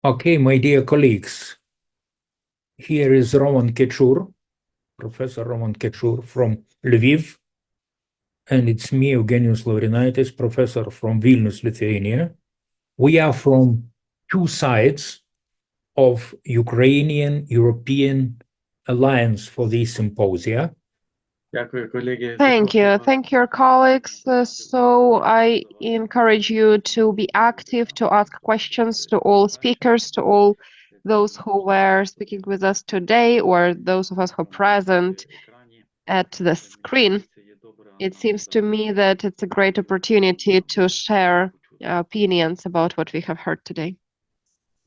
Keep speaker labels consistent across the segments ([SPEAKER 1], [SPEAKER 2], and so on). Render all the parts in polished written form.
[SPEAKER 1] Okay, my dear colleagues, here is Kechur, Professor Roman Kechur from Lviv, and it's me, Eugenijus Laurinaitis, professor from Vilnius, Lithuania. We are from two sides of Ukrainian-European Alliance for these Symposia.
[SPEAKER 2] Thank you, colleagues. So I encourage you to be active, to ask questions to all speakers, to all those who were speaking with us today, or those of us who are present at the screen. It seems to me that it's a great opportunity to share opinions about what we have heard today.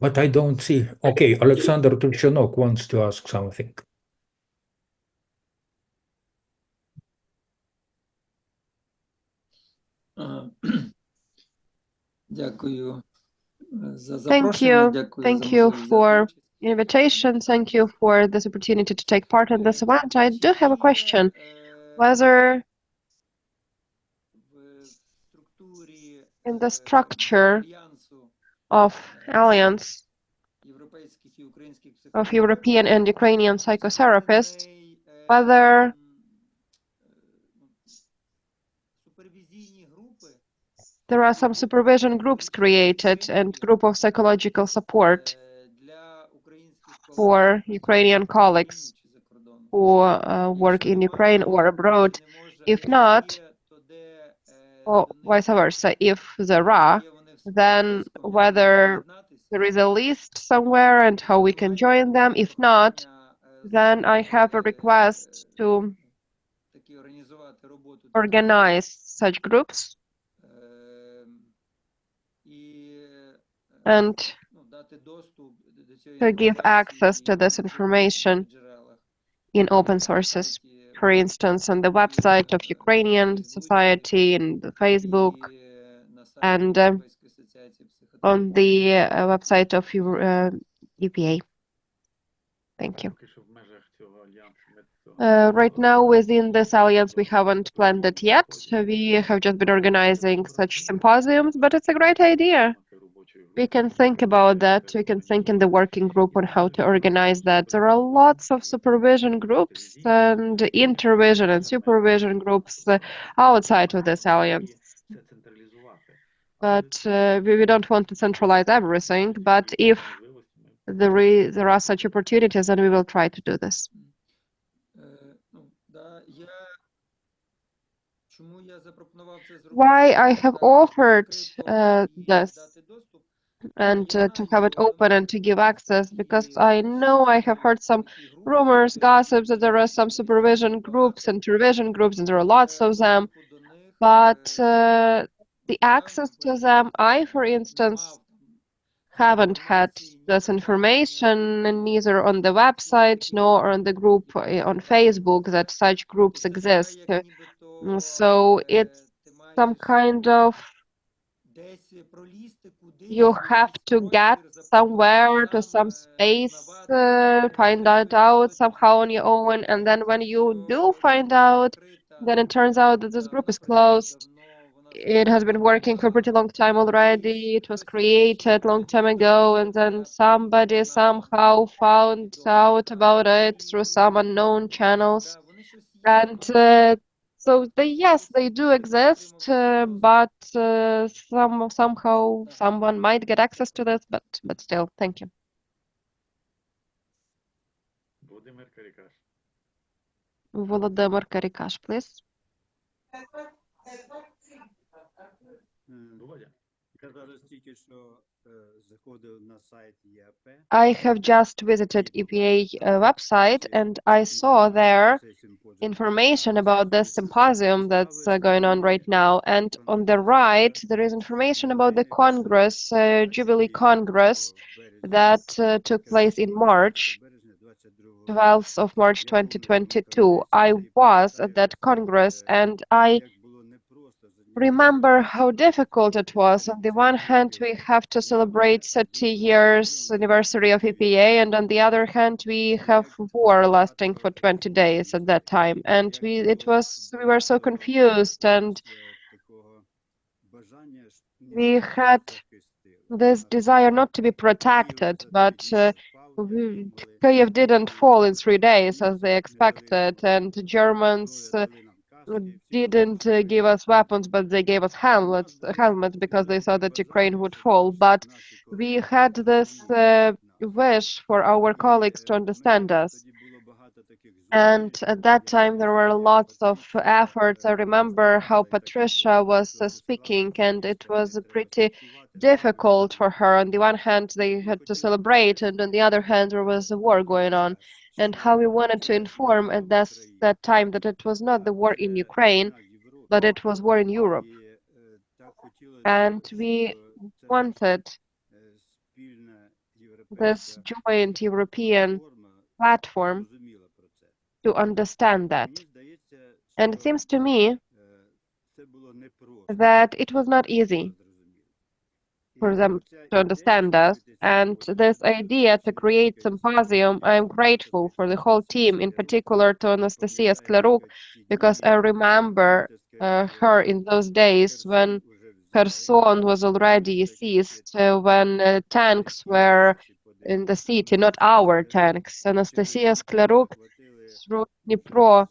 [SPEAKER 1] But I don't see. Okay, Alexander Tulchanok wants to ask something.
[SPEAKER 2] Thank you for invitation. Thank you for this opportunity to take part in this event. I do have a question, whether in the structure of Alliance of European and Ukrainian Psychotherapists, whether there are some supervision groups created and group of psychological support for Ukrainian colleagues who work in Ukraine or abroad. If not, or vice versa, if there are, then whether there is a list somewhere and how we can join them. If not, then I have a request to organize such groups and to give access to this information in open sources. For instance, on the website of Ukrainian Society, in the Facebook, and on the website of EPA. Thank you. Right now, within this alliance, we haven't planned it yet. We have just been organizing such symposiums, but it's a great idea. We can think about that. We can think in the working group on how to organize that. There are lots of supervision groups and intervision and supervision groups outside of this alliance. But we don't want to centralize everything. But if there are such opportunities, then we will try to do this. Why I have offered this and to have it open and to give access, because I know I have heard some rumors, gossips, that there are some supervision groups and revision groups, and there are lots of them, but the access to them, I, for instance, haven't had this information, neither on the website nor on the group on Facebook that such groups exist. So it's some kind of, you have to get somewhere to some space, find that out somehow on your own, and then when you do find out, then it turns out that this group is closed. It has been working for a pretty long time already. It was created long time ago, and then somebody somehow found out about it through some unknown channels. And so yes, they do exist, but somehow someone might get access to this, but still, thank you. Volodymyr Karikash, please. I have just visited EPA website, and I saw there information about the symposium that's going on right now. And on the right, there is information about the Congress, Jubilee Congress, that took place in March, 12th of March 2022. I was at that Congress, and I remember how difficult it was. On the one hand, we have to celebrate 30 years anniversary of EPA, and on the other hand, we have war lasting for 20 days at that time. And we were so confused, and we had this desire not to be protected, but Kiev didn't fall in 3 days as they expected, and the Germans didn't give us weapons, but they gave us helmets because they thought that Ukraine would fall. But we had this wish for our colleagues to understand us. And at that time, there were lots of efforts. I remember how Patricia was speaking, and it was pretty difficult for her. On the one hand, they had to celebrate, and on the other hand, there was a war going on. And how we wanted to inform at that time that it was not the war in Ukraine, but it was war in Europe. And we wanted this joint European platform to understand that. And it seems to me that it was not easy for them to understand us. And this idea to create symposium, I'm grateful for the whole team, in particular to Anastasia Skleruk, because I remember her in those days when Kherson was already seized, when tanks were in the city, not our tanks. Anastasia Skleruk through Dnipro,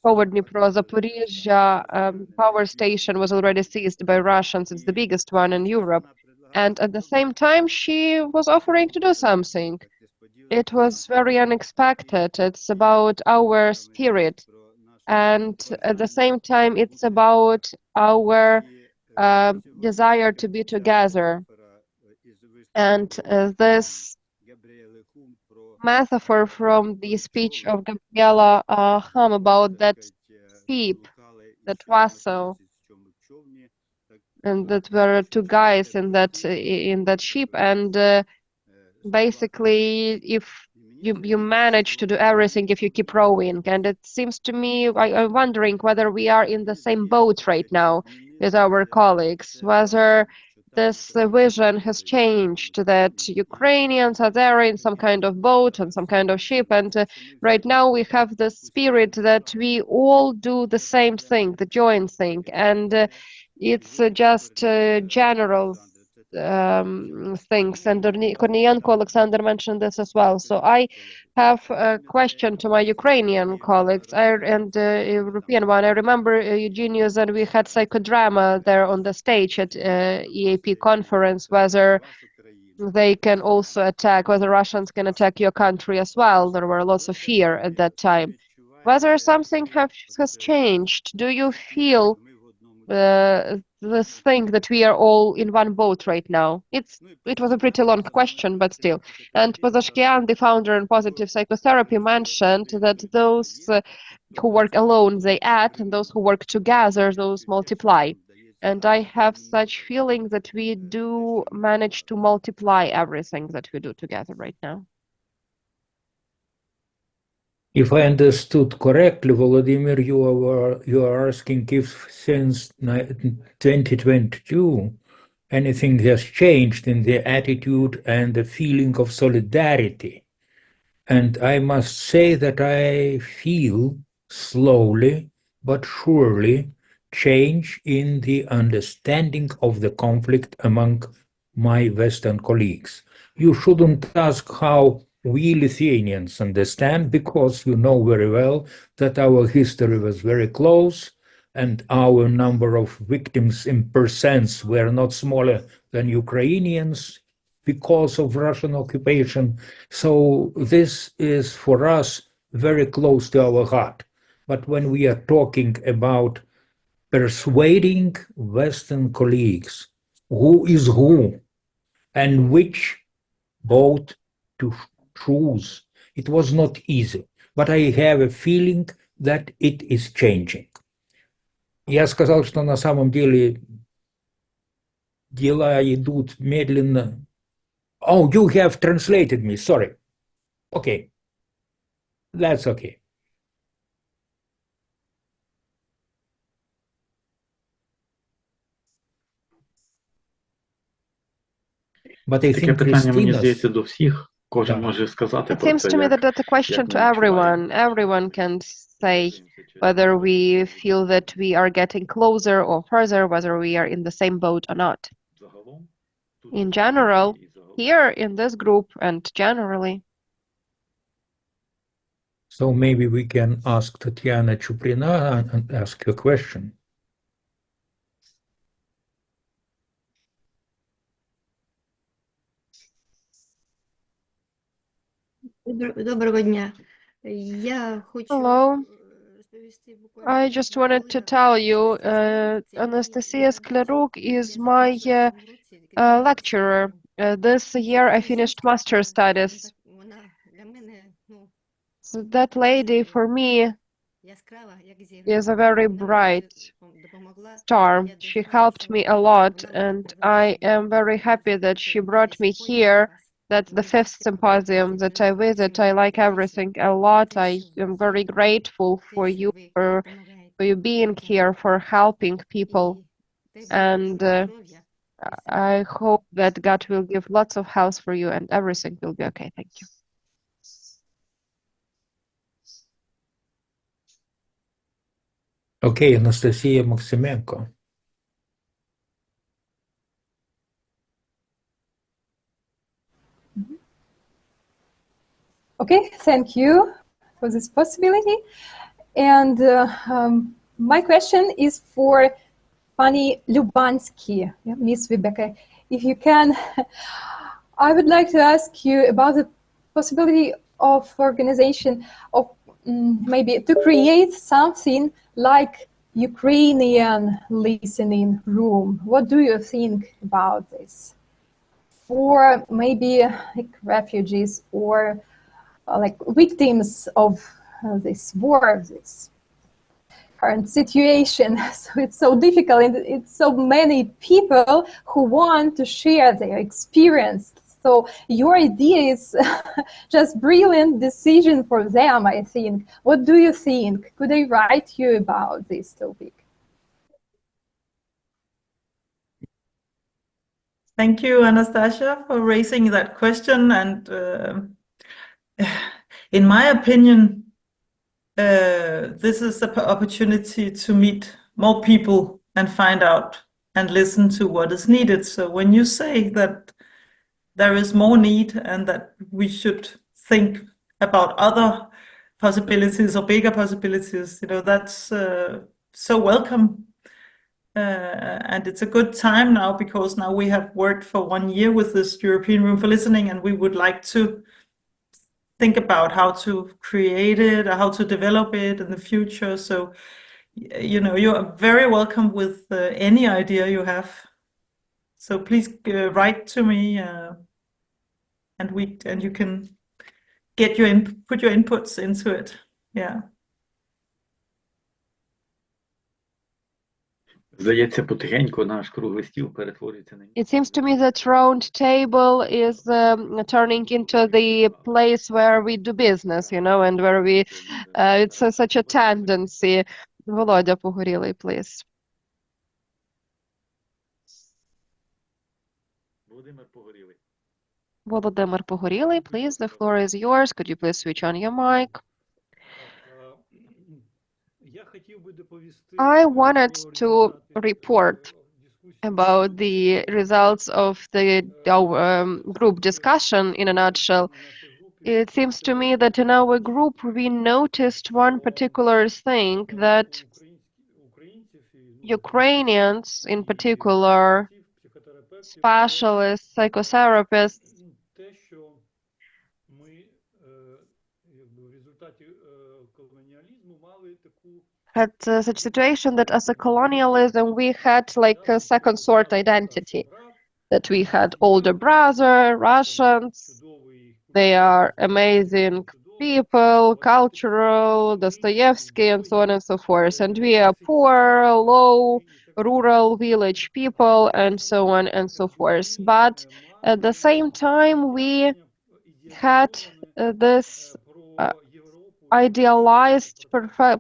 [SPEAKER 2] over Dnipro, Zaporizhzhia power station was already seized by Russians. It's the biggest one in Europe. And at the same time, she was offering to do something. It was very unexpected. It's about our spirit. And at the same time, it's about our desire to be together. And this metaphor from the speech of Gabriela Hum about that ship, that vessel, and that were two guys in that ship, and basically, if you manage to do everything if you keep rowing, and it seems to me, I'm wondering whether we are in the same boat right now with our colleagues, whether this vision has changed, that Ukrainians are there in some kind of boat, on some kind of ship, and right now we have the spirit that we all do the same thing, the joint thing, and it's just general things. And Kornienko Alexander mentioned this as well. So I have a question to my Ukrainian colleagues and European one. I remember Eugenijus, and we had psychodrama there on the stage at EAP conference, whether they can also attack, whether Russians can attack your country as well. There were lots of fear at that time. Whether something has changed, do you feel this thing that we are all in one boat right now? It was a pretty long question, but still. And Pozashkian, the founder in positive psychotherapy, mentioned that those who work alone, they add, and those who work together, those multiply. And I have such feeling that we do manage to multiply everything that we do together right now.
[SPEAKER 1] If I understood correctly, Volodymyr, you are asking if since 2022 anything has changed in the attitude and the feeling of solidarity. And I must say that I feel slowly but surely change in the understanding of the conflict among my Western colleagues. You shouldn't ask how we Lithuanians understand, because you know very well that our history was very close and our number of victims in percents were not smaller than Ukrainians because of Russian occupation. So this is for us very close to our heart. But when we are talking about persuading Western colleagues who is who and which boat to choose, it was not easy. But I have a feeling that it is changing. Я сказал, что на самом деле дела идут медленно. Oh, you have translated me, sorry. Okay, that's okay. But I
[SPEAKER 3] Таке
[SPEAKER 1] think
[SPEAKER 3] питання, мені
[SPEAKER 1] Christina's...
[SPEAKER 3] здається, до всіх Кожен
[SPEAKER 1] Да.
[SPEAKER 3] може сказати
[SPEAKER 2] It
[SPEAKER 3] про
[SPEAKER 2] seems
[SPEAKER 3] це,
[SPEAKER 2] to me that that's a question
[SPEAKER 3] як
[SPEAKER 2] to
[SPEAKER 3] ми відчуваємо.
[SPEAKER 2] everyone. Everyone can say whether we feel that we are getting closer or further, whether we are in the same boat or not.
[SPEAKER 3] Загалом, тут
[SPEAKER 2] In
[SPEAKER 3] в
[SPEAKER 2] general,
[SPEAKER 3] і загалом.
[SPEAKER 2] here in this group and generally.
[SPEAKER 1] So maybe we can ask Tatiana Chuprina and ask a question.
[SPEAKER 4] Доброго дня. Я хочу
[SPEAKER 2] Hello.
[SPEAKER 4] розповісти
[SPEAKER 2] I just wanted to tell you, Anastasia Skleruk is my lecturer. This year I finished master studies.
[SPEAKER 4] Вона для мене, ну,
[SPEAKER 2] So that lady for me
[SPEAKER 4] яскрава, як
[SPEAKER 2] is a very bright
[SPEAKER 4] допомогла.
[SPEAKER 2] star. She helped me a lot, and I am very happy that she brought me here. That's the Fifth Symposium that I visit. I like everything a lot. I am very grateful for you, for you being here, for helping people. And I hope that God will give lots of health for you and everything will be okay. Thank you.
[SPEAKER 1] Okay, Anastasia Maximenko.
[SPEAKER 5] Okay, thank you for this possibility. And my question is for Pani Lubansky, Miss Rebecca. If you can, I would like to ask you about the possibility of organization of maybe to create something like Ukrainian listening room. What do you think about this? For maybe like refugees or like victims of this war, this current situation. So it's so difficult, and it's so many people who want to share their experience. So your idea is just brilliant decision for them, I think. What do you think? Could I write you about this topic?
[SPEAKER 6] Thank you, Anastasia, for raising that question. And in my opinion, this is an opportunity to meet more people and find out and listen to what is needed. So when you say that there is more need and that we should think about other possibilities or bigger possibilities, you know, that's so welcome. And it's a good time now, because now we have worked for 1 year with this European Room for Listening, and we would like to think about how to create it or how to develop it in the future. So, you know, you're very welcome with any idea you have. So please write to me, and you can get your put your inputs into it. Yeah.
[SPEAKER 3] Здається, потихеньку наш круглий стіл перетворюється на...
[SPEAKER 2] It seems to me that round table is turning into the place where we do business, you know, and where we, it's such a tendency. Володя Погорілий, please.
[SPEAKER 3] Володимир Погорілий.
[SPEAKER 2] Володимир Погорілий, please, the floor is yours. Could you please switch on your mic? I wanted to report about the results of the group discussion in a nutshell. It seems to me that in our group we noticed one particular thing, that Ukrainians in particular, specialists, psychotherapists, had such situation that as a colonialism we had like a second sort identity, that we had older brother, Russians, they are amazing people, cultural, Dostoevsky, and so on and so forth, and we are poor, low, rural village people, and so on and so forth. But at the same time we had this idealized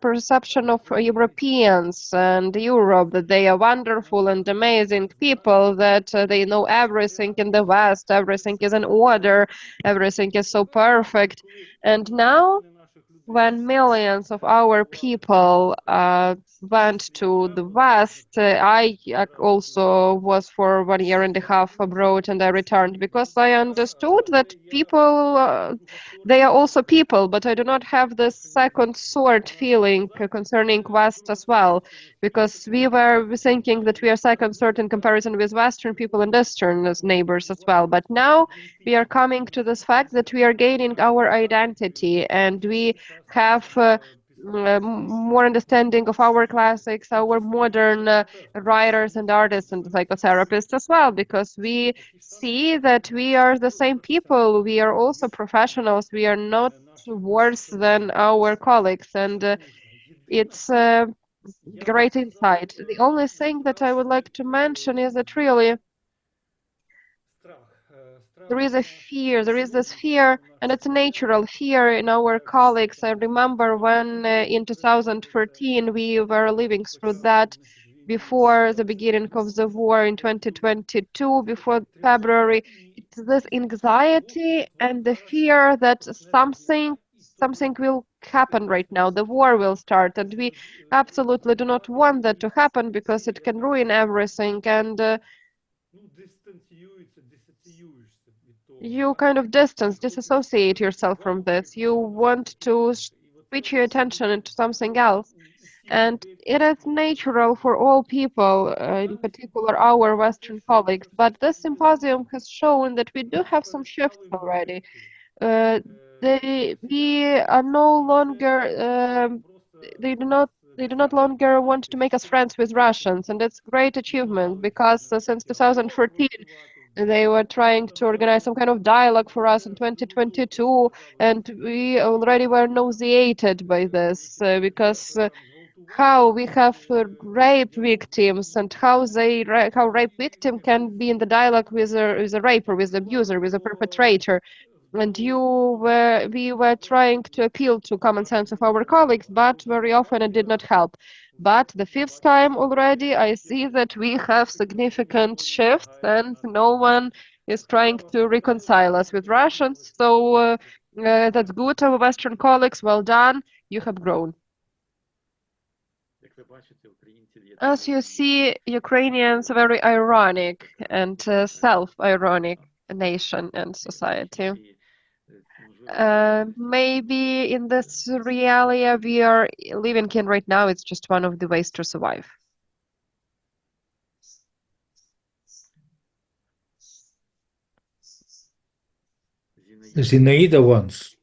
[SPEAKER 2] perception of Europeans and Europe, that they are wonderful and amazing people, that they know everything in the West, everything is in order, everything is so perfect. And now, when millions of our people went to the West, I also was for 1.5 years abroad, and I returned because I understood that people, they are also people, but I do not have this second sort feeling concerning West as well, because we were thinking that we are second sort in comparison with Western people and Eastern as neighbors as well. But now we are coming to this fact that we are gaining our identity, and we have more understanding of our classics, our modern writers and artists and psychotherapists as well, because we see that we are the same people. We are also professionals. We are not worse than our colleagues, and it's a great insight. The only thing that I would like to mention is that really there is a fear, there is this fear, and it's a natural fear in our colleagues. I remember when in 2014 we were living through that before the beginning of the war in 2022, before February. It's this anxiety and the fear that something will happen right now. The war will start, and we absolutely do not want that to happen because it can ruin everything. And you kind of disassociate yourself from this. You want to switch your attention into something else. And it is natural for all people, in particular our Western colleagues. But this symposium has shown that we do have some shifts already. We are no longer, they do not longer want to make us friends with Russians, and that's a great achievement because since 2014 they were trying to organize some kind of dialogue for us in 2022, and we already were nauseated by this because how we have rape victims and how rape victim can be in the dialogue with a raper, with the abuser, with a perpetrator. And we were trying to appeal to common sense of our colleagues, but very often it did not help. But the fifth time already, I see that we have significant shifts, and no one is trying to reconcile us with Russians. So that's good, our Western colleagues. Well done. You have grown. As you see, Ukrainians are very ironic and self-ironic nation and society. Maybe in this reality we are living in right now, it's just one of the ways to survive.
[SPEAKER 1] Zinaida once.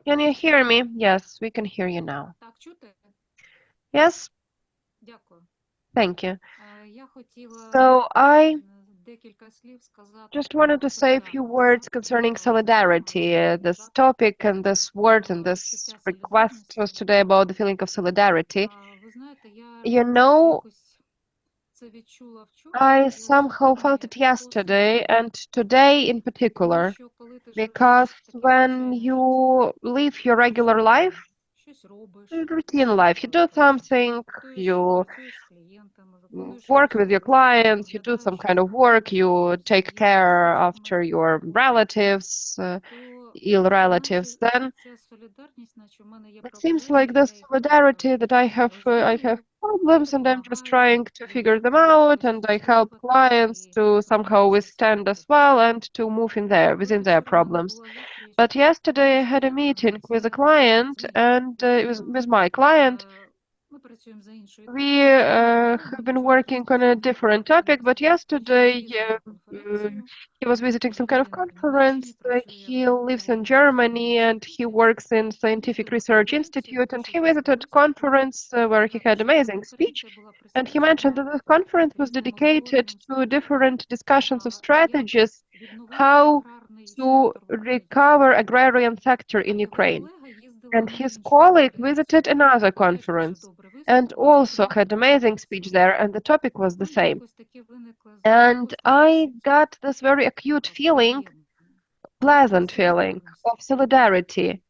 [SPEAKER 2] Can you hear me? Yes, we can hear you now. Yes? Thank you. So I just wanted to say a few words concerning solidarity. This topic and this word and this request was today about the feeling of solidarity. You know, I somehow felt it yesterday and today in particular, because when you live your regular life, routine life, you do something, you work with your clients, you do some kind of work, you take care after your relatives, ill relatives, then it seems like the solidarity that I have problems and I'm just trying to figure them out, and I help clients to somehow withstand as well and to move within their problems. But yesterday I had a meeting with a client, and it was with my client. We have been working on a different topic, but yesterday he was visiting some kind of conference. He lives in Germany and he works in Scientific Research Institute, and he visited a conference where he had amazing speech, and he mentioned that the conference was dedicated to different discussions of strategies, how to recover agrarian sector in Ukraine. And his colleague visited another conference. and also had amazing speech there, and the topic was the same. And I got this very acute feeling, pleasant feeling of solidarity.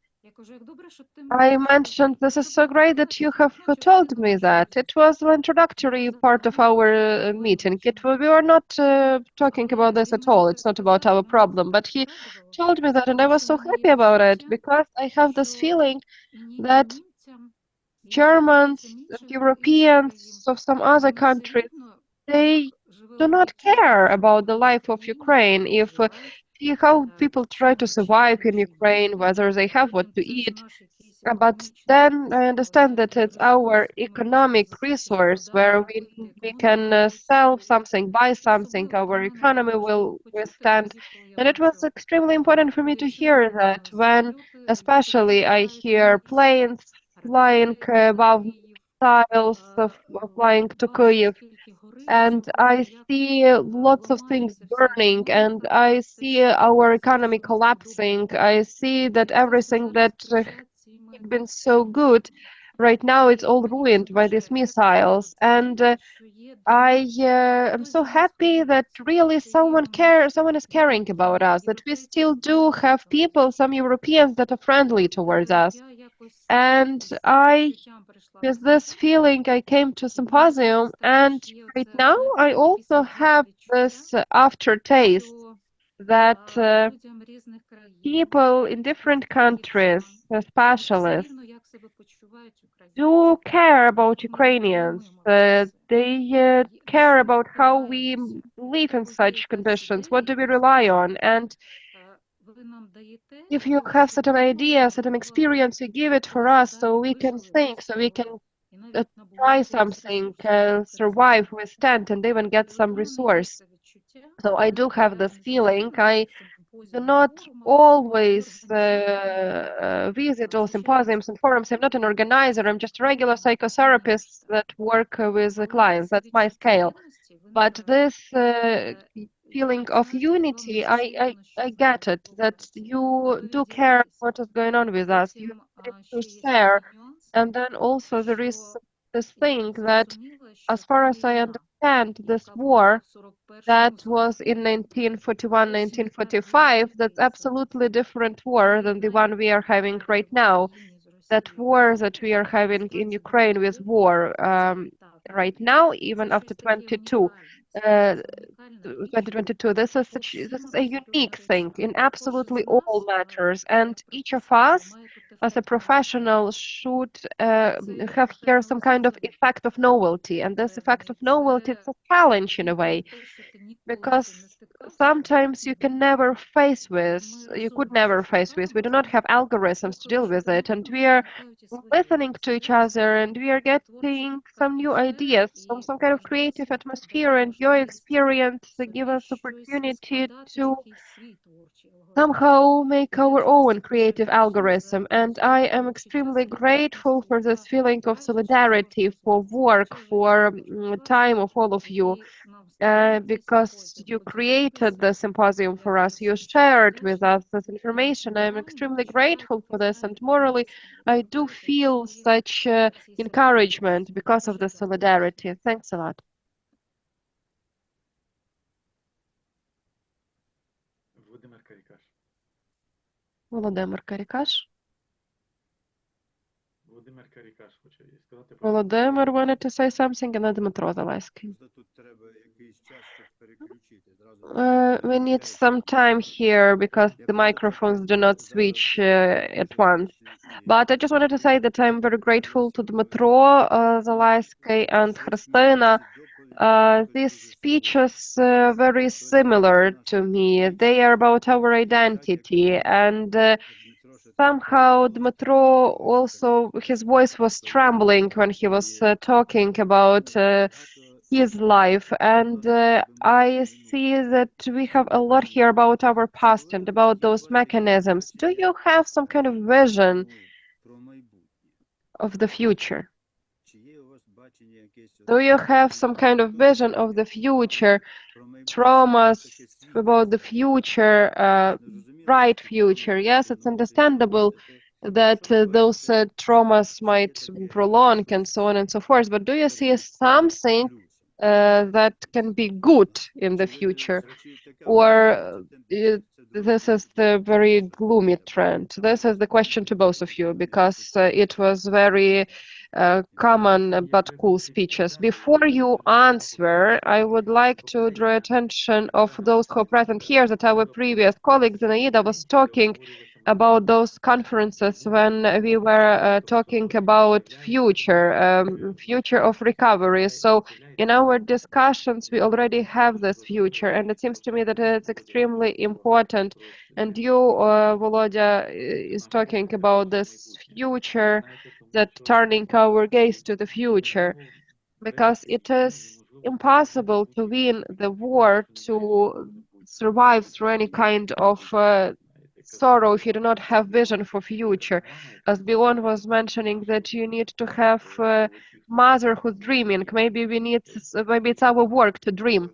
[SPEAKER 2] I mentioned, this is so great that you have told me that. It was the introductory part of our meeting. We were not talking about this at all. It's not about our problem. But he told me that, and I was so happy about it because I have this feeling that Germans and Europeans of some other countries, they do not care about the life of Ukraine. If see how people try to survive in Ukraine, whether they have what to eat. But then I understand that it's our economic resource where we can sell something, buy something, our economy will withstand. And it was extremely important for me to hear that when especially I hear planes flying above missiles flying to Kyiv, and I see lots of things burning, and I see our economy collapsing. I see that everything that had been so good, right now it's all ruined by these missiles. And I am so happy that really someone is caring about us, that we still do have people, some Europeans that are friendly towards us. And with this feeling, I came to Symposium, and right now I also have this aftertaste that people in different countries, specialists, do care about Ukrainians. They care about how we live in such conditions, what do we rely on, and if you have certain idea, certain experience, you give it for us so we can think, so we can try something, survive, withstand, and even get some resource. So I do have this feeling. I do not always visit all symposiums and forums. I'm not an organizer. I'm just a regular psychotherapist that work with the clients. That's my scale. But this feeling of unity, I get it, that you do care what is going on with us. You need to share. And then also there is this thing that, as far as I understand, this war that was in 1941, 1945, that's absolutely different war than the one we are having right now. That war that we are having in Ukraine with war right now, even after 2022, this is a unique thing in absolutely all matters, and each of us as a professional should have here some kind of effect of novelty, and this effect of novelty is a challenge in a way, because sometimes you could never face with, we do not have algorithms to deal with it, and we are listening to each other, and we are getting some new ideas, some kind of creative atmosphere, and your experience give us opportunity to somehow make our own creative algorithm. And I am extremely grateful for this feeling of solidarity, for work, for time of all of you. Because you created the symposium for us, you shared with us this information. I'm extremely grateful for this, and morally, I do feel such encouragement because of the solidarity. Thanks a lot. Володимир Карікаш. Володимир wanted to say something, and then Дмитро Залеський. We need some time here because the microphones do not switch at once. But I just wanted to say that I'm very grateful to Dmytro Залеський and Христина. These speeches are very similar to me. They are about our identity, and somehow Dmytro also, his voice was trembling when he was talking about his life, and I see that we have a lot here about our past and about those mechanisms. Do you have some kind of vision of the future? Do you have some kind of vision of the future, traumas about the future, bright future? Yes, it's understandable that those traumas might prolong and so on and so forth. But do you see something that can be good in the future? Or this is the very gloomy trend? This is the question to both of you, because it was very common but cool speeches. Before you answer, I would like to draw attention of those who are present here that our previous colleague Zinaida was talking about those conferences when we were talking about future of recovery. So in our discussions, we already have this future, and it seems to me that it's extremely important. And you, Volodya, is talking about this future, that turning our gaze to the future, because it is impossible to win the war, to survive through any kind of sorrow if you do not have vision for future. As Bjorn was mentioning, that you need to have motherhood dreaming. Maybe maybe it's our work to dream.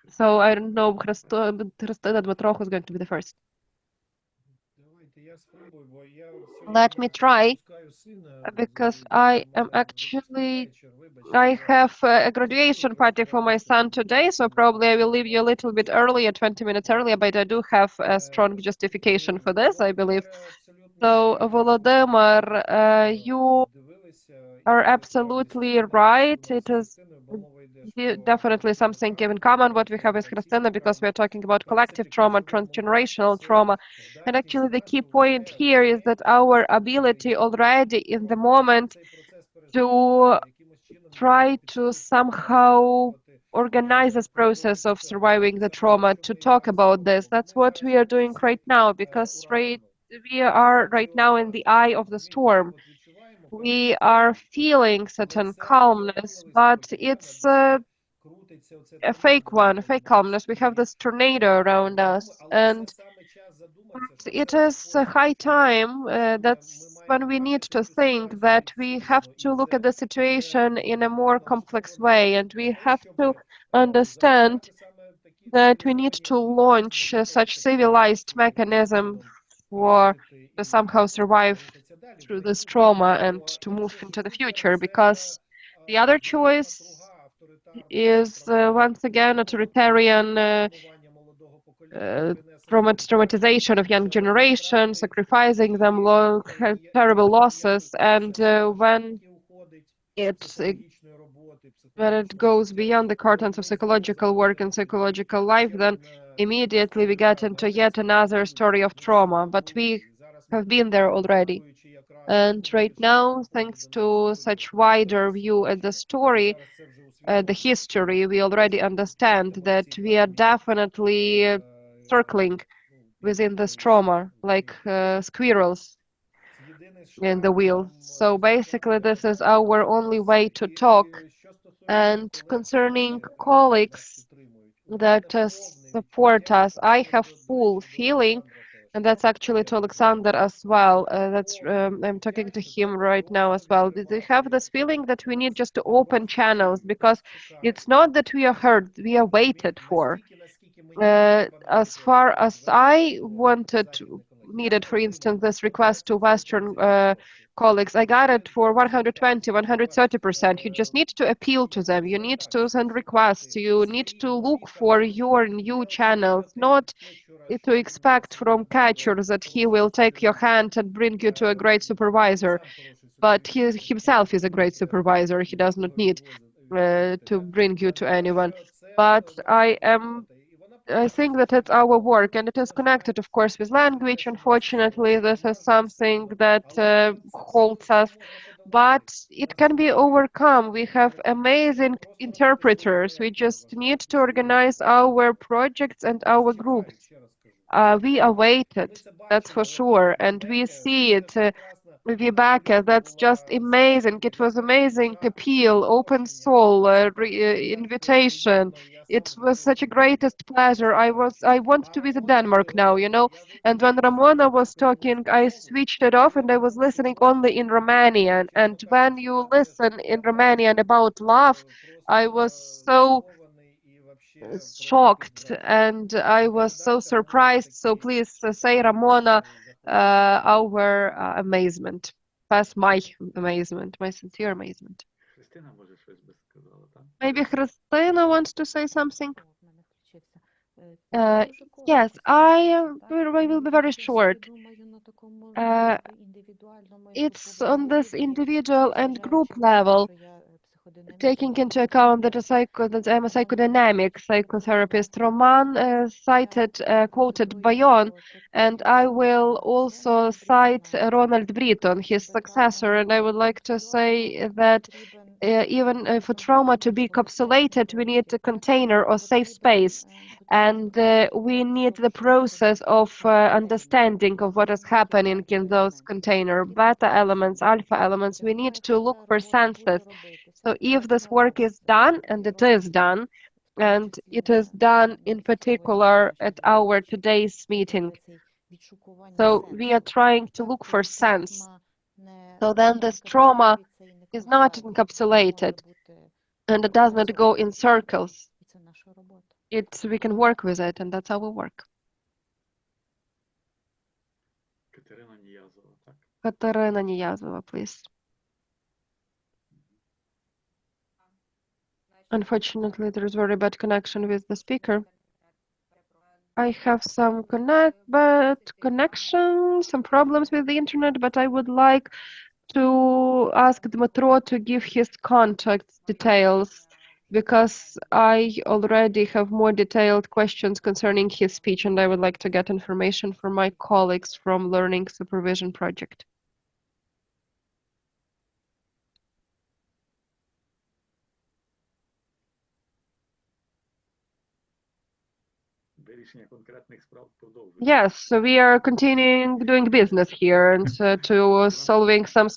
[SPEAKER 2] So I don't know, Christina Dmitrov is going to be the first. Let me try, because I have a graduation party for my son today, so probably I will leave you a little bit earlier, 20 minutes earlier, but I do have a strong justification for this, I believe. So, Volodymyr, you are absolutely right. It is definitely something in common what we have with Christina, because we are talking about collective trauma, transgenerational trauma. And actually the key point here is that our ability already in the moment to try to somehow organize this process of surviving the trauma, to talk about this. That's what we are doing right now, because we are right now in the eye of the storm. We are feeling certain calmness, but it's a fake one, a fake calmness. We have this tornado around us, and it is a high time. That's when we need to think that we have to look at the situation in a more complex way, and we have to understand that we need to launch such civilized mechanism for to somehow survive through this trauma and to move into the future, because the other choice is once again authoritarian traumatization of young generation, sacrificing them, terrible losses, and it when it goes beyond the curtains of psychological work and psychological life, then immediately we get into yet another story of trauma. But we have been there already. And right now, thanks to such wider view at the story, the history, we already understand that we are definitely circling within this trauma, like squirrels in the wheel. So basically, this is our only way to talk. And concerning colleagues that support us, I have full feeling, and that's actually to Alexander as well. I'm talking to him right now as well. They have this feeling that we need just to open channels, because it's not that we are heard, we are waited for. As far as I needed, for instance, this request to Western colleagues, I got it for 120, 130%. You just need to appeal to them. You need to send requests. You need to look for your new channels, not to expect from Kechur that he will take your hand and bring you to a great supervisor. But he himself is a great supervisor. He does not need to bring you to anyone. But I think that it's our work, and it is connected, of course, with language. Unfortunately, this is something that holds us, but it can be overcome. We have amazing interpreters. We just need to organize our projects and our groups. We are waited, that's for sure, and we see it. Vibeke, that's just amazing. It was amazing appeal, open soul, invitation. It was such a greatest pleasure. I want to visit Denmark now, you know. And when Ramona was talking, I switched it off and I was listening only in Romanian. And when you listen in Romanian about love, I was so shocked and I was so surprised. So please say, Ramona, our amazement, past my amazement, my sincere amazement.
[SPEAKER 3] Христина, може, щось би сказала, так?
[SPEAKER 2] Maybe Christina wants to say something. Yes, I will be very short. It's on this individual and group level, taking into account that I'm a psychodynamic psychotherapist. Roman quoted Bayon, and I will also cite Ronald Britton, his successor, and I would like to say that even for trauma to be encapsulated, we need a container or safe space, and we need the process of understanding of what is happening in those container, beta elements, alpha elements. We need to look for senses. So if this work is done, and it is done, and it is done in particular at our today's meeting, so we are trying to look for sense. So then this trauma is not encapsulated, and it does not go in circles. We can work with it, and that's how we work.
[SPEAKER 3] Катерина Ніязова, так?
[SPEAKER 2] Katarina Niyazova, please. Unfortunately, there is very bad connection with the speaker. I have some connection, some problems with the internet, but I would like to ask Dmitro to give his contact details, because I already have more detailed questions concerning his speech, and I would like to get information from my colleagues from Learning Supervision Project.
[SPEAKER 3] Вирішення конкретних справ продовжується.
[SPEAKER 2] Yes, so we are continuing doing business here and to solving some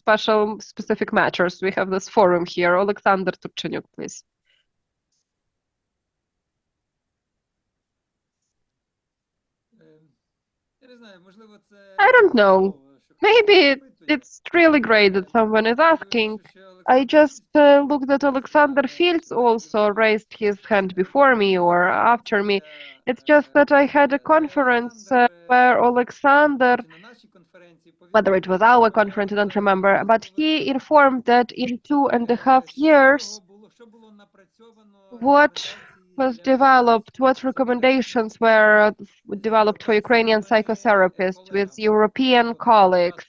[SPEAKER 2] specific matters. We have this forum here. Alexander Turchenyuk, please. I don't know. Maybe it's really great that someone is asking. I just looked at Alexander Fields also raised his hand before me or after me. It's just that I had a conference where Alexander, whether it was our conference, I don't remember, but he informed that in 2.5 years, what was developed, what recommendations were developed for Ukrainian psychotherapists with European colleagues.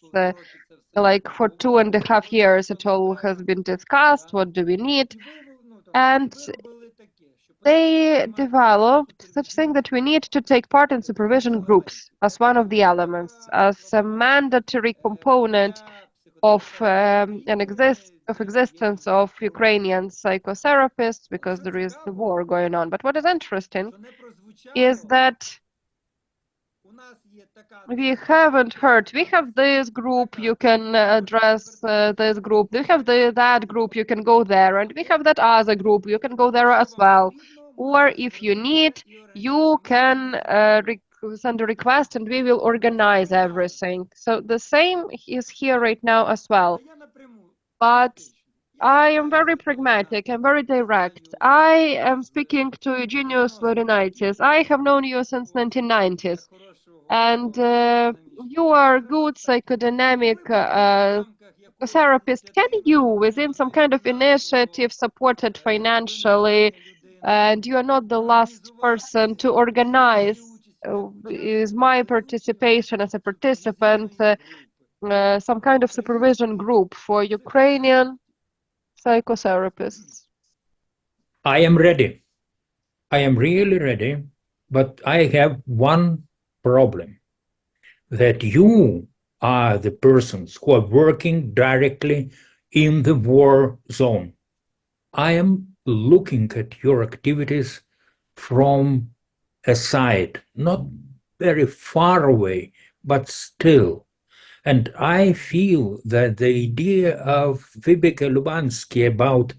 [SPEAKER 2] Like for 2.5 years, it all has been discussed. What do we need? And they developed such thing that we need to take part in supervision groups as one of the elements, as a mandatory component of existence of Ukrainian psychotherapists, because there is the war going on. But what is interesting is that we haven't heard. We have this group, you can address this group. We have that group, you can go there. And we have that other group, you can go there as well. Or if you need, you can send a request and we will organize everything. So the same is here right now as well. But I am very pragmatic and very direct. I am speaking to Eugenijus Laurinaitis. I have known you since 1990s. And you are a good psychodynamic therapist. Can you, within some kind of initiative supported financially, and you are not the last person to organize, is my participation as a participant, some kind of supervision group for Ukrainian psychotherapists?
[SPEAKER 1] I am ready. I am really ready, but I have one problem, that you are the persons who are working directly in the war zone. I am looking at your activities from a side, not very far away, but still. And I feel that the idea of Vibeke Lubansky about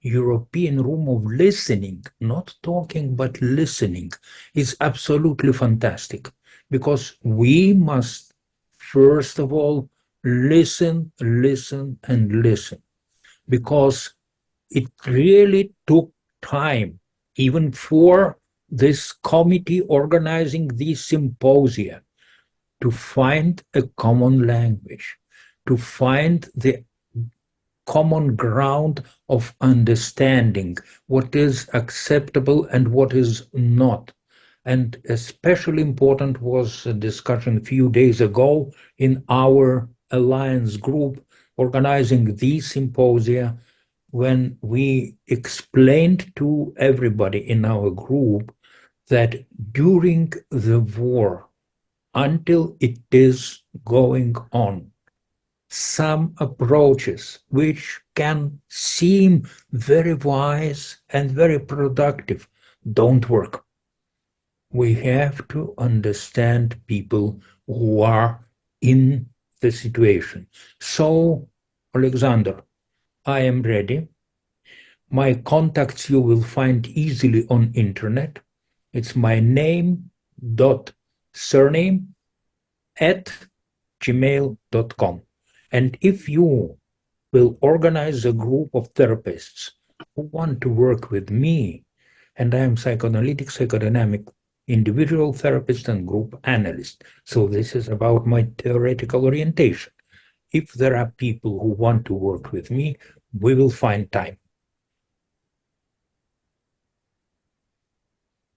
[SPEAKER 1] European room of listening, not talking, but listening, is absolutely fantastic. Because we must, first of all, listen, listen, and listen. Because it really took time, even for this committee organizing these symposia, to find a common language, to find the common ground of understanding what is acceptable and what is not. And especially important was a discussion a few days ago in our alliance group organizing these symposia, when we explained to everybody in our group that during the war, until it is going on, some approaches which can seem very wise and very productive don't work. We have to understand people who are in the situation. So, Alexander, I am ready. My contacts you will find easily on internet. It's my name dot surname at gmail.com. And if you will organize a group of therapists who want to work with me, and I am psychoanalytic, psychodynamic, individual therapist and group analyst. So this is about my theoretical orientation. If there are people who want to work with me, we will find time.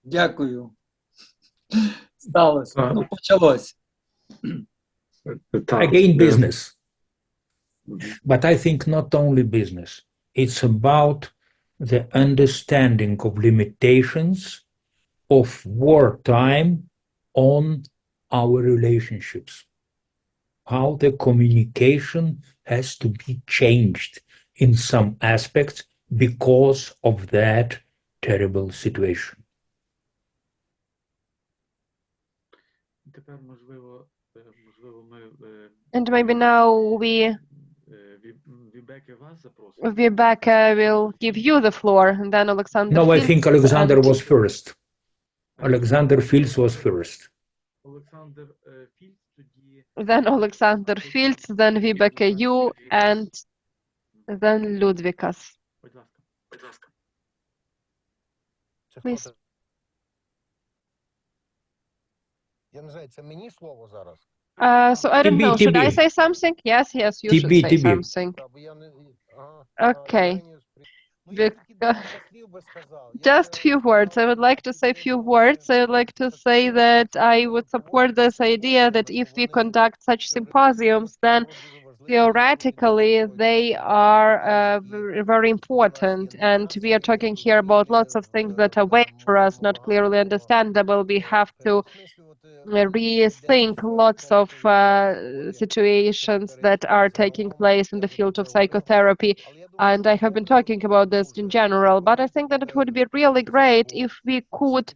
[SPEAKER 7] Дякую. Сталося. Ну, почалось.
[SPEAKER 1] Again, business. But I think not only business. It's about the understanding of limitations of wartime on our relationships. How the communication has to be changed in some aspects because of that terrible situation.
[SPEAKER 2] And maybe now Vibeke will give you the floor, and then Alexander.
[SPEAKER 1] No, I think Alexander
[SPEAKER 2] and...
[SPEAKER 1] was first. Alexander Fields was first.
[SPEAKER 2] Then Alexander Fields, then Vibeke, you, and then Ludvikas. Please. So I don't know, should I say something? Yes, you should say something. Okay. Just few words. I would like to say few words. I would like to say that I would support this idea that if we conduct such symposiums, then theoretically they are very important, and we are talking here about lots of things that are vague for us, not clearly understandable. We have to rethink lots of situations that are taking place in the field of psychotherapy, and I have been talking about this in general, but I think that it would be really great if we could,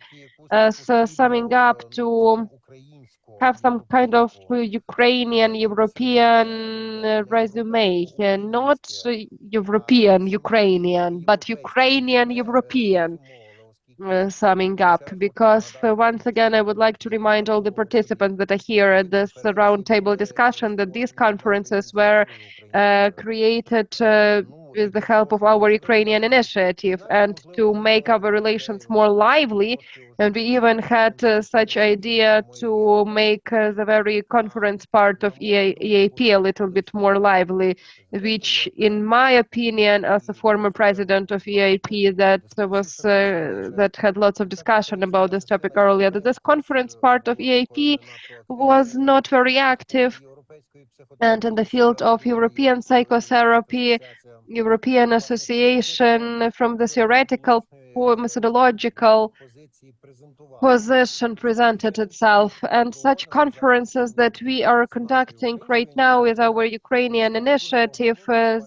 [SPEAKER 2] summing up, to have some kind of Ukrainian, European resume, not European, Ukrainian, but Ukrainian, European. Summing up, because once again I would like to remind all the participants that are here at this roundtable discussion that these conferences were created with the help of our Ukrainian initiative, and to make our relations more lively, and we even had such idea to make the very conference part of EAP a little bit more lively, which in my opinion, as a former president of EAP that had lots of discussion about this topic earlier, that this conference part of EAP was not very active. And in the field of European psychotherapy, European Association, from the theoretical methodological position presented itself, and such conferences that we are conducting right now with our Ukrainian initiative,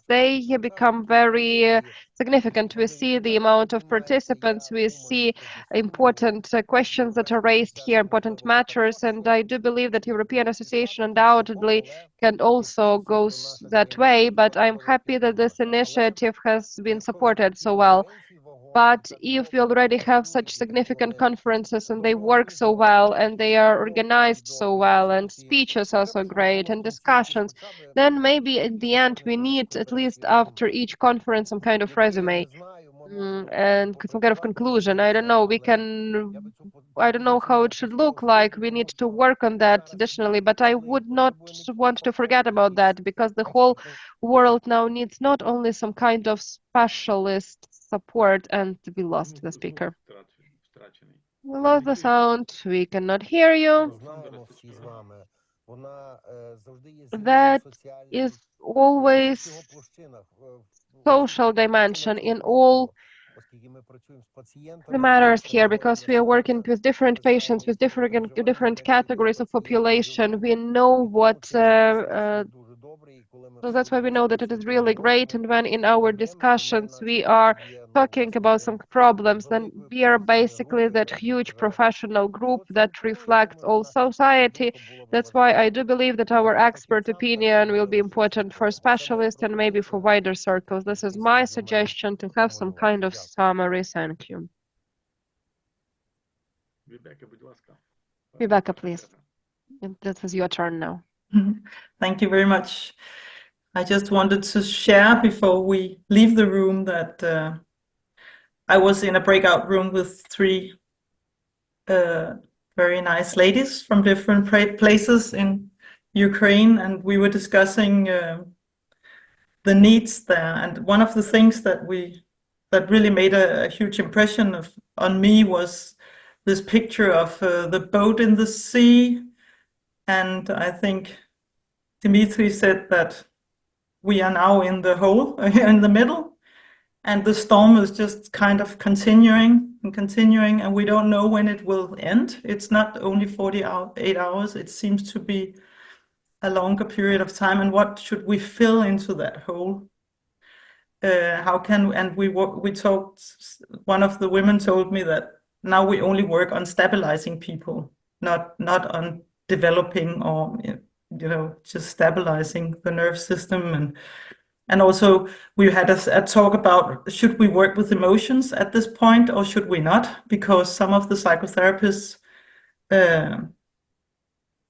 [SPEAKER 2] they become very significant. We see the amount of participants, we see important questions that are raised here, important matters, and I do believe that European Association undoubtedly can also go that way, but I'm happy that this initiative has been supported so well. But if we already have such significant conferences and they work so well and they are organized so well and speeches are so great and discussions, then maybe at the end we need, at least after each conference, some kind of resume. and some kind of conclusion. I don't know. I don't know how it should look like. We need to work on that additionally, but I would not want to forget about that, because the whole world now needs not only some kind of specialist support. And we lost the speaker. We lost the sound. We cannot hear you. That is always social dimension in all the matters here, because we are working with different patients, with different categories of population. We know what so that's why we know that it is really great. And when in our discussions we are talking about some problems, then we are basically that huge professional group that reflects all society. That's why I do believe that our expert opinion will be important for specialists and maybe for wider circles. This is my suggestion, to have some kind of summary. Thank you. Rebecca, please. This is your turn now.
[SPEAKER 6] Thank you very much. I just wanted to share before we leave the room that I was in a breakout room with three very nice ladies from different places in Ukraine, and we were discussing the needs there. And one of the things that really made a huge impression on me was this picture of the boat in the sea. And I think Dimitri said that we are now in the hole, in the middle, and the storm is just kind of continuing, and we don't know when it will end. It's not only 48 hours, it seems to be a longer period of time. And what should we fill into that hole? We talked, one of the women told me that now we only work on stabilizing people, not on developing or just stabilizing the nerve system. And also we had a talk about, should we work with emotions at this point or should we not? Because some of the psychotherapists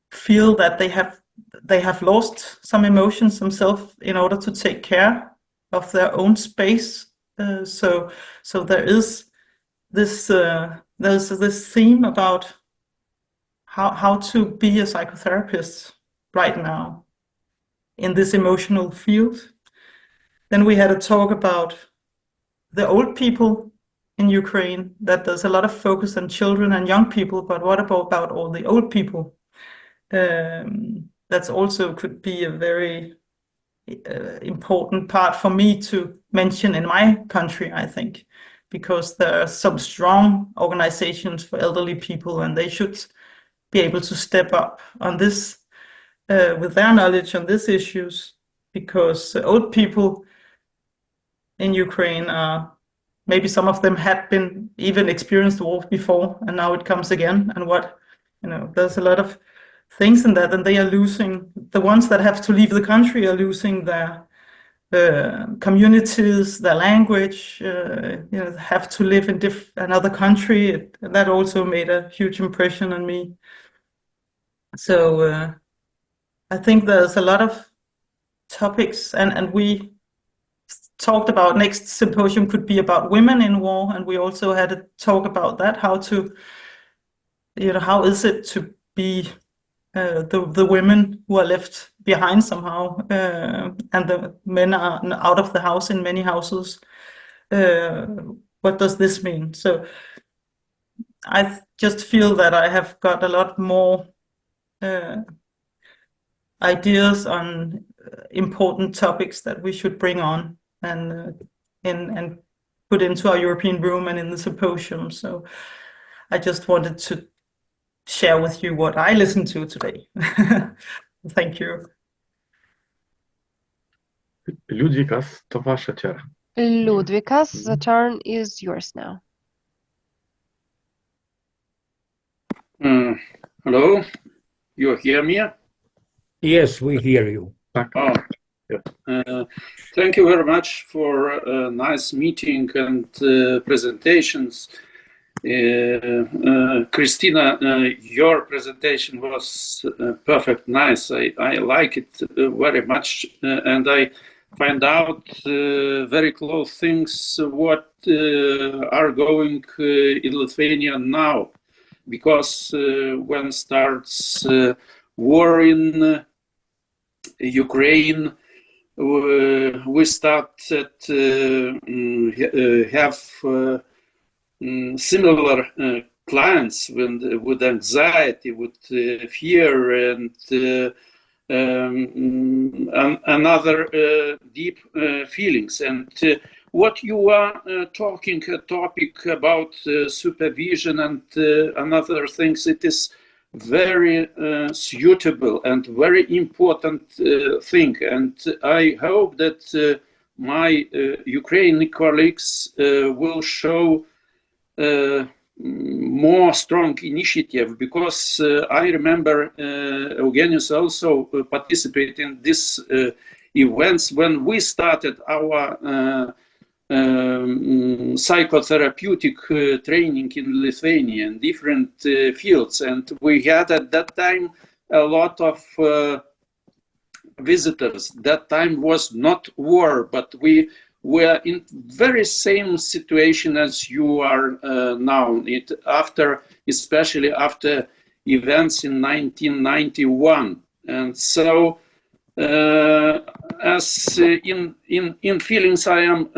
[SPEAKER 6] feel that they have lost some emotions themselves in order to take care of their own space. So there is this there's this theme about how to be a psychotherapist right now in this emotional field. Then we had a talk about the old people in Ukraine, that there's a lot of focus on children and young people, but what about all the old people? That's also could be a very important part for me to mention in my country, I think, because there are some strong organizations for elderly people, and they should be able to step up on this with their knowledge on these issues, because old people in Ukraine are, maybe some of them had been even experienced war before, and now it comes again. And there's a lot of things in that, and they are losing, the ones that have to leave the country are losing their communities, their language, have to live in another country. That also made a huge impression on me. So I think there's a lot of topics, and we talked about next symposium could be about women in war, and we also had a talk about that, how is it to be the women who are left behind somehow, and the men are out of the house in many houses. What does this mean? So I just feel that I have got a lot more ideas on important topics that we should bring on and put into our European room and in the symposium. So I just wanted to share with you what I listened to today. Thank you.
[SPEAKER 3] Ludvikas, to wasza черга.
[SPEAKER 2] Ludvikas, the turn is yours now.
[SPEAKER 8] Hello, you hear me?
[SPEAKER 1] Yes, we hear you.
[SPEAKER 8] Oh, thank you very much for a nice meeting and presentations. Christina, your presentation was perfect, nice. I like it very much, and I find out very close things what are going in Lithuania now, because when starts war in Ukraine, we started have similar clients with anxiety, with fear, and another deep feelings. And what you are talking a topic about supervision and another things, it is very suitable and very important thing. And I hope that my Ukrainian colleagues will show more strong initiative, because I remember Eugenijus also participated in these events when we started our psychotherapeutic training in Lithuania in different fields, and we had at that time a lot of visitors. That time was not war, but we were in very same situation as you are now. Especially after events in 1991, and so as in feelings I am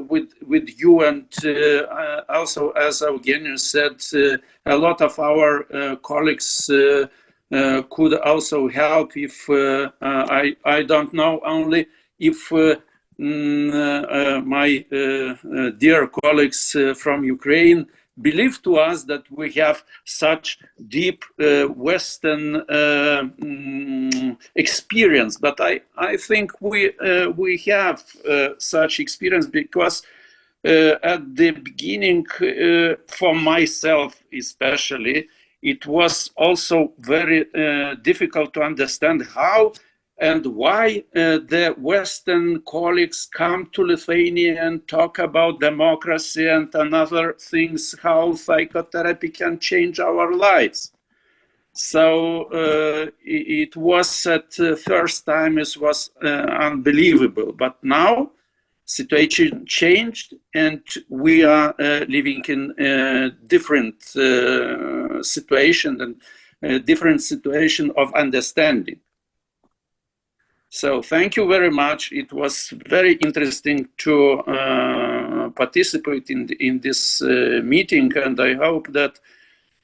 [SPEAKER 8] with you, and also as Eugenijus said, a lot of our colleagues could also help if I don't know only if my dear colleagues from Ukraine believe to us that we have such deep Western experience, but I think we have such experience, because at the beginning, for myself especially, it was also very difficult to understand how and why the Western colleagues come to Lithuania and talk about democracy and another things, how psychotherapy can change our lives. So it was at first time, it was unbelievable, but now situation changed, and we are living in a different situation, and a different situation of understanding. So thank you very much. It was very interesting to participate in this meeting, and I hope that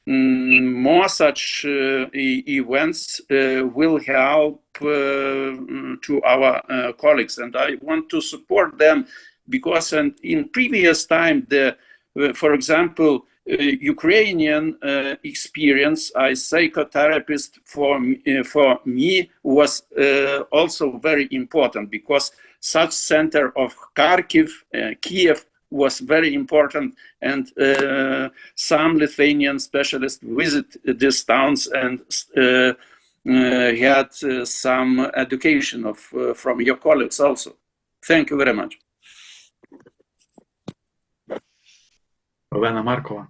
[SPEAKER 8] more such events will help to our colleagues, and I want to support them, because in previous time, for example, Ukrainian experience as psychotherapist for me was also very important, because such center of Kharkiv, Kiev was very important, and some Lithuanian specialists visit these towns and had some education from your colleagues also. Thank you very much.
[SPEAKER 3] Олена Маркова.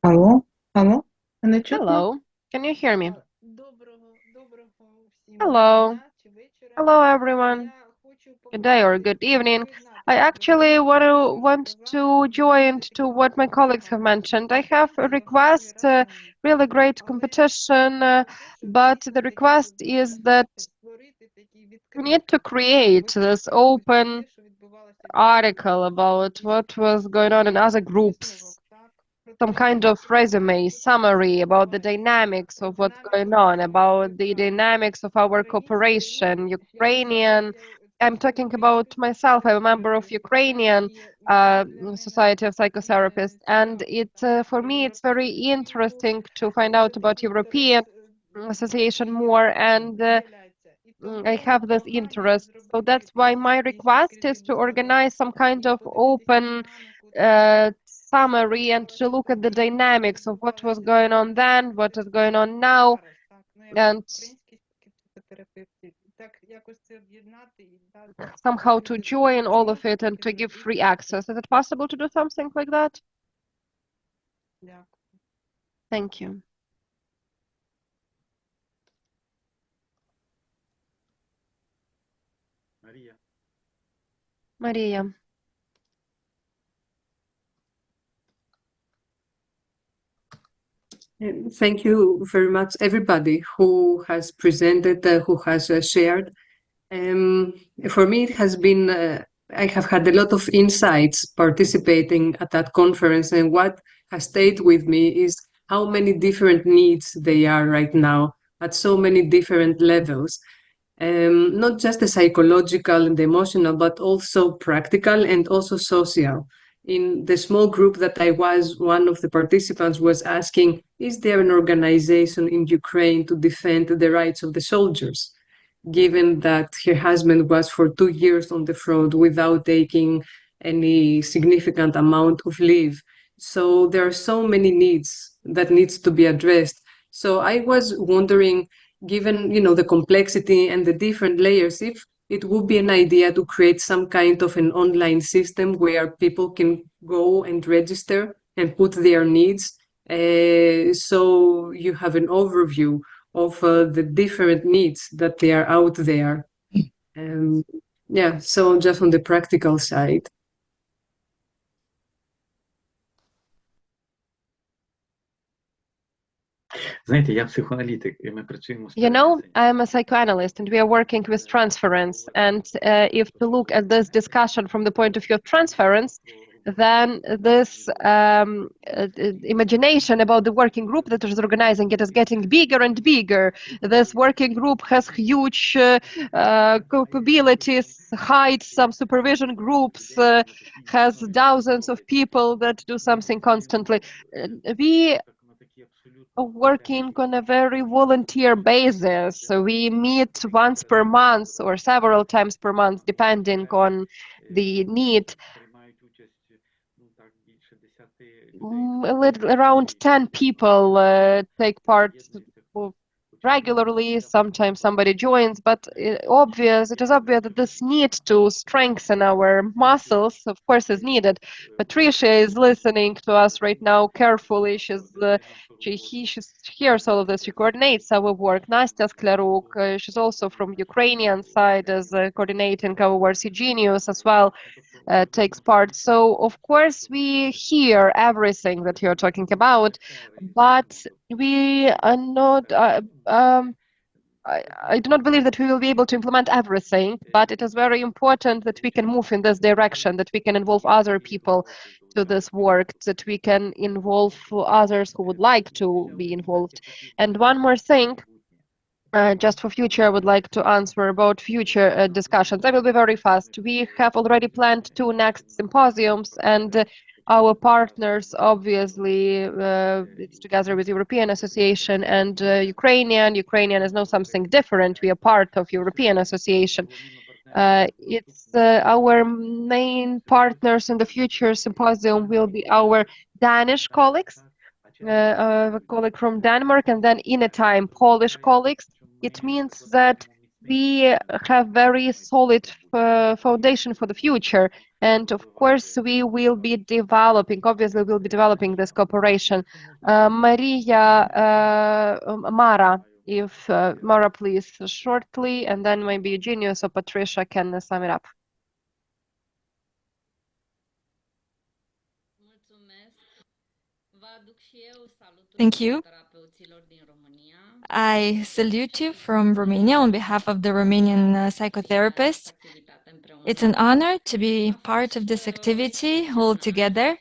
[SPEAKER 9] Алло, алло, мене чутно?
[SPEAKER 2] Hello, can you hear me? Hello. Hello, everyone. Good day or good evening. I actually want to join to what my colleagues have mentioned. I have a request, really great competition, but the request is that we need to create this open article about what was going on in other groups, some kind of resume, summary about the dynamics of what's going on, about the dynamics of our cooperation, Ukrainian. I'm talking about myself. I'm a member of Ukrainian Society of Psychotherapists, and for me it's very interesting to find out about European Association more, and I have this interest. So that's why my request is to organize some kind of open summary and to look at the dynamics of what was going on then, what is going on now, and somehow to join all of it and to give free access. Is it possible to do something like that? Thank you. Maria.
[SPEAKER 10] Thank you very much, everybody who has presented, who has shared. For me, it has been, I have had a lot of insights participating at that conference, and what has stayed with me is how many different needs they are right now at so many different levels. Not just the psychological and the emotional, but also practical and also social. In the small group that I was, one of the participants was asking, is there an organization in Ukraine to defend the rights of the soldiers? Given that her husband was for 2 years on the front without taking any significant amount of leave. So there are so many needs that needs to be addressed. So I was wondering, given the complexity and the different layers, if it would be an idea to create some kind of an online system where people can go and register and put their needs, so you have an overview of the different needs that they are out there. Yeah, so just on the practical side.
[SPEAKER 3] Знаєте, я психоаналітик, і ми працюємо з
[SPEAKER 2] You know, I'm a psychoanalyst and we are working with transference. And if to look at this discussion from the point of view of transference, then this imagination about the working group that is organizing it is getting bigger and bigger. This working group has huge capabilities, hides some supervision groups, has thousands of people that do something constantly. We are working on a very volunteer basis. So we meet once per month or several times per month, depending on the need. Around 10 people take part regularly. Sometimes somebody joins, but it is obvious that this need to strengthen our muscles, of course, is needed. Patricia is listening to us right now carefully. She hears all of this. She coordinates our work. Nastya Skleruk, she's also from Ukrainian side, as coordinating our work. Eugenijus as well takes part. So, of course, we hear everything that you're talking about, but we are not. I do not believe that we will be able to implement everything, but it is very important that we can move in this direction, that we can involve other people to this work, that we can involve others who would like to be involved. And one more thing, just for future, I would like to answer about future discussions. I will be very fast. We have already planned 2 next symposiums, and our partners, obviously, it's together with European Association and Ukrainian. Ukrainian is now something different. We are part of European Association. It's our main partners in the future symposium will be our Danish colleagues, a colleague from Denmark, and then in a time Polish colleagues. It means that we have very solid foundation for the future. And of course, we will be developing, obviously, we'll be developing this cooperation. Mara, if Mara, please, shortly, and then maybe Eugenijus or Patricia can sum it up.
[SPEAKER 11] Thank you. I salute you from Romania on behalf of the Romanian psychotherapists. It's an honor to be part of this activity all together.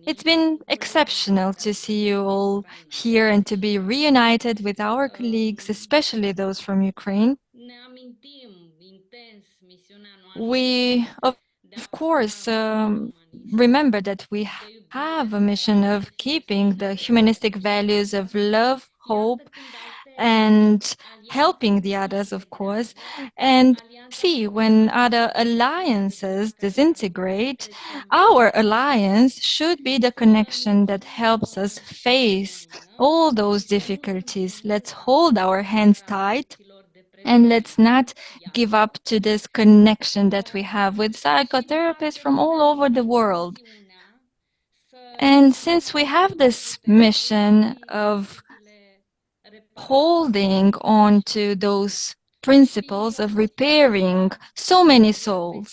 [SPEAKER 11] It's been exceptional to see you all here and to be reunited with our colleagues, especially those from Ukraine. We, of course, remember that we have a mission of keeping the humanistic values of love, hope, and helping the others, of course, and see when other alliances disintegrate, our alliance should be the connection that helps us face all those difficulties. Let's hold our hands tight and let's not give up to this connection that we have with psychotherapists from all over the world. And since we have this mission of holding on to those principles of repairing so many souls.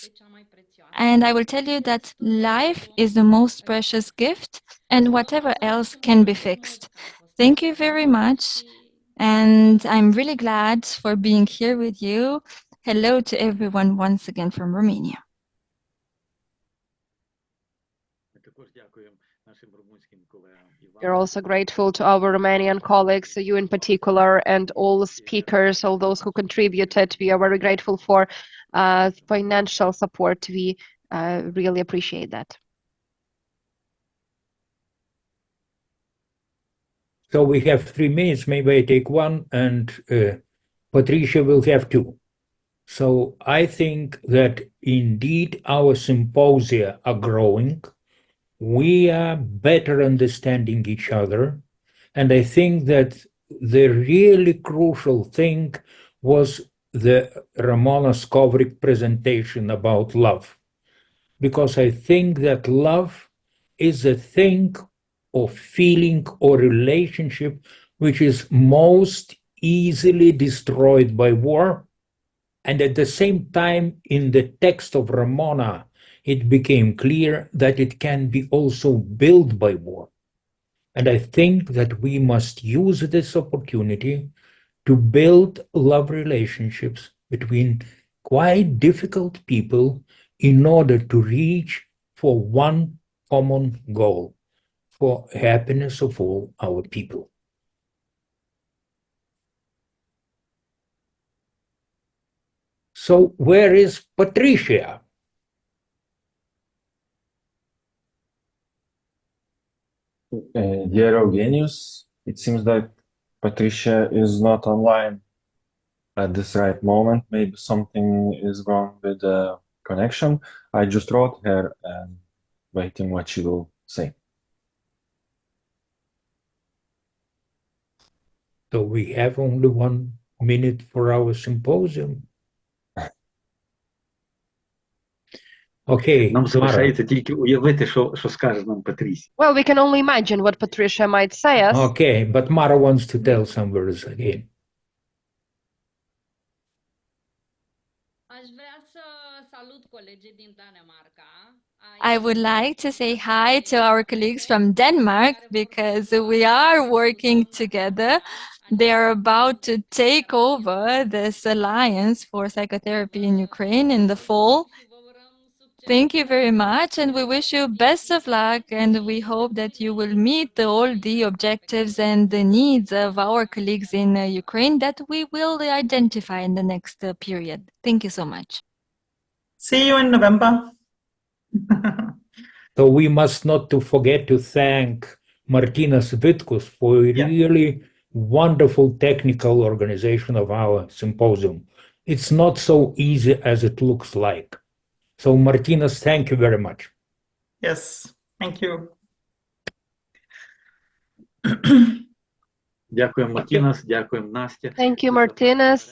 [SPEAKER 11] And I will tell you that life is the most precious gift, and whatever else can be fixed. Thank you very much. And I'm really glad for being here with you. Hello to everyone once again from Romania.
[SPEAKER 2] We're also grateful to our Romanian colleagues, you in particular, and all speakers, all those who contributed. We are very grateful for financial support. We really appreciate that.
[SPEAKER 1] So we have 3 minutes, maybe I take 1, and Patricia will have 2. So I think that indeed our symposia are growing. We are better understanding each other. And I think that the really crucial thing was the Ramona Skovric presentation about love. Because I think that love is a thing or feeling or relationship which is most easily destroyed by war. And at the same time, in the text of Ramona, it became clear that it can be also built by war. And I think that we must use this opportunity to build love relationships between quite difficult people in order to reach for one common goal, for happiness of all our people. So where is Patricia?
[SPEAKER 12] Dear Eugenijus, it seems that Patricia is not online at this right moment. Maybe something is wrong with the connection. I just wrote her and waiting what she will say.
[SPEAKER 1] So we have only 1 minute for our symposium. Okay,
[SPEAKER 3] Нам
[SPEAKER 1] Mara.
[SPEAKER 3] залишається тільки уявити, що скаже нам Патрісія.
[SPEAKER 2] Well, we can only imagine what Patricia might say us.
[SPEAKER 1] Okay, but Mara wants to tell some words again.
[SPEAKER 11] I would like to say hi to our colleagues from Denmark because we are working together. They are about to take over this alliance for psychotherapy in Ukraine in the fall. Thank you very much, and we wish you best of luck, and we hope that you will meet all the objectives and the needs of our colleagues in Ukraine that we will identify in the next period. Thank you so much.
[SPEAKER 6] See you in November.
[SPEAKER 1] So we must not to forget to thank Martinas Vitkus for a really wonderful technical organization of our symposium. It's not so easy as it looks like. So Martinas, thank you very much.
[SPEAKER 6] Yes, thank you.
[SPEAKER 3] Дякуємо, Мартінас, дякуємо, Настя.
[SPEAKER 2] Thank you, Martinez.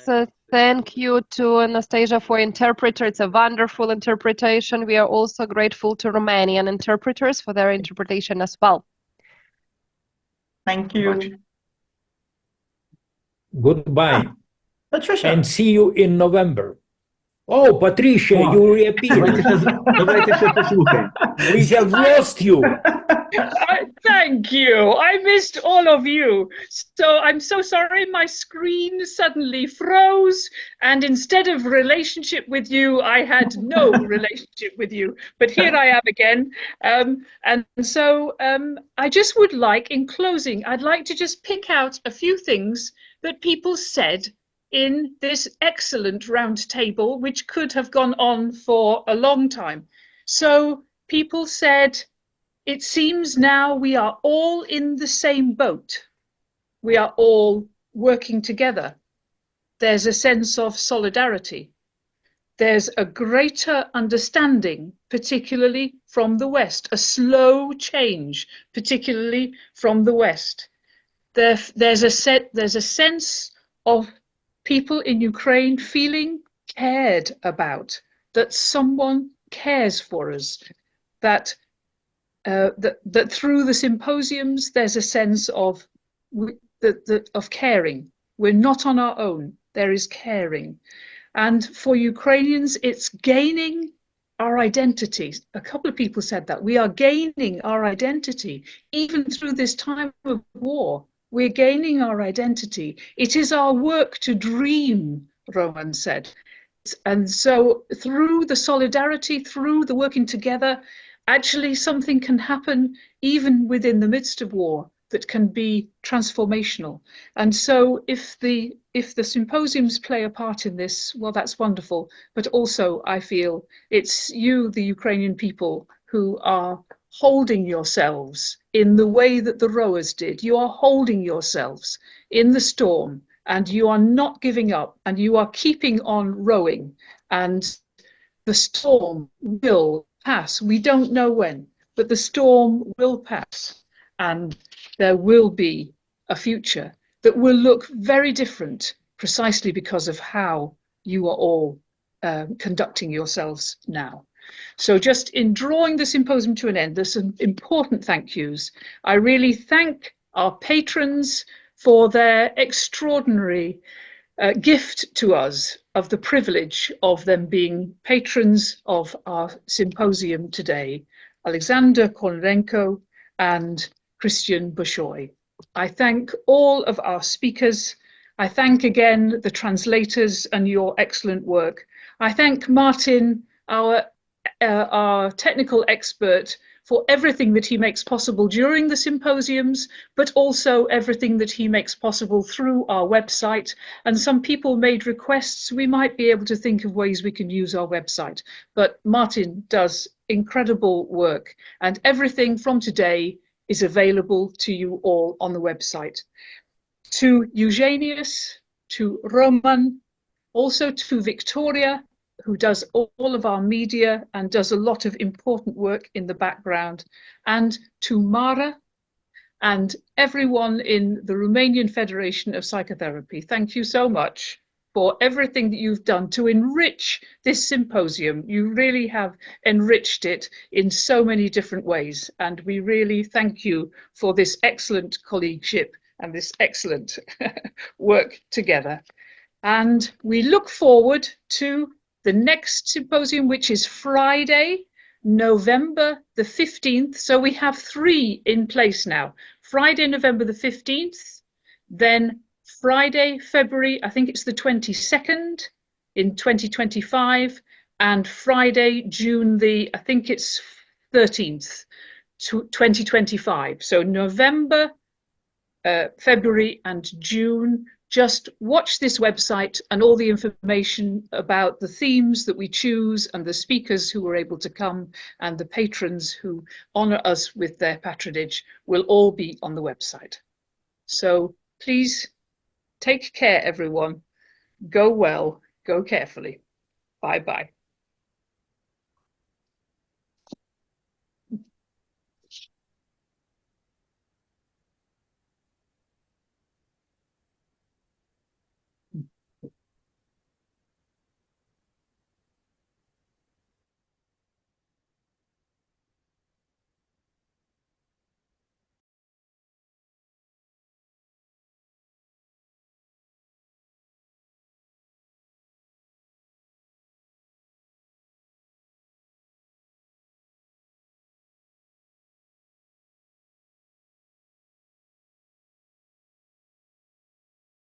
[SPEAKER 2] Thank you to Anastasia for interpreter. It's a wonderful interpretation. We are also grateful to Romanian interpreters for their interpretation as well.
[SPEAKER 6] Thank you.
[SPEAKER 1] Goodbye.
[SPEAKER 6] Patricia.
[SPEAKER 1] And see you in November. Oh, Patricia, you reappeared. We have lost you.
[SPEAKER 13] Thank you. I missed all of you. So I'm so sorry. My screen suddenly froze. And instead of relationship with you, I had no relationship with you. But here I am again. And so I just would like, in closing, I'd like to just pick out a few things that people said in this excellent round table, which could have gone on for a long time. So people said, it seems now we are all in the same boat. We are all working together. There's a sense of solidarity. There's a greater understanding, particularly from the West, a slow change, particularly from the West. There's a sense of people in Ukraine feeling cared about, that someone cares for us, that through the symposiums there's a sense of caring. We're not on our own. there is caring. And for Ukrainians, it's gaining our identity. A couple of people said that. We are gaining our identity. Even through this time of war, we're gaining our identity. It is our work to dream, Roman said. And so through the solidarity, through the working together, actually something can happen even within the midst of war that can be transformational. And so if the symposiums play a part in this, well, that's wonderful. But also I feel it's you, the Ukrainian people, who are holding yourselves in the way that the rowers did. You are holding yourselves in the storm, and you are not giving up, and you are keeping on rowing, and the storm will pass. We don't know when, but the storm will pass, and there will be a future that will look very different precisely because of how you are all conducting yourselves now. So just in drawing the symposium to an end, there's some important thank yous. I really thank our patrons for their extraordinary gift to us of the privilege of them being patrons of our symposium today, Alexander Konorenko and Cristian Bușoi. I thank all of our speakers. I thank again the translators and your excellent work. I thank Martin, our technical expert, for everything that he makes possible during the symposiums, but also everything that he makes possible through our website. And some people made requests. We might be able to think of ways we can use our website. But Martin does incredible work, and everything from today is available to you all on the website. To Eugenijus, to Roman, also to Victoria, who does all of our media and does a lot of important work in the background, and to Mara and everyone in the Romanian Federation of Psychotherapy. Thank you so much for everything that you've done to enrich this symposium. You really have enriched it in so many different ways, and we really thank you for this excellent colleagueship and this excellent work together. And we look forward to the next symposium, which is Friday, November the 15th. So we have 3 in place now. Friday, November the 15th, then Friday, February, I think it's the 22nd in 2025, and Friday, June the, I think it's 13th, 2025. So November, February and June. Just watch this website, and all the information about the themes that we choose and the speakers who were able to come and the patrons who honor us with their patronage will all be on the website. So please take care, everyone. Go well, go carefully. Bye-bye.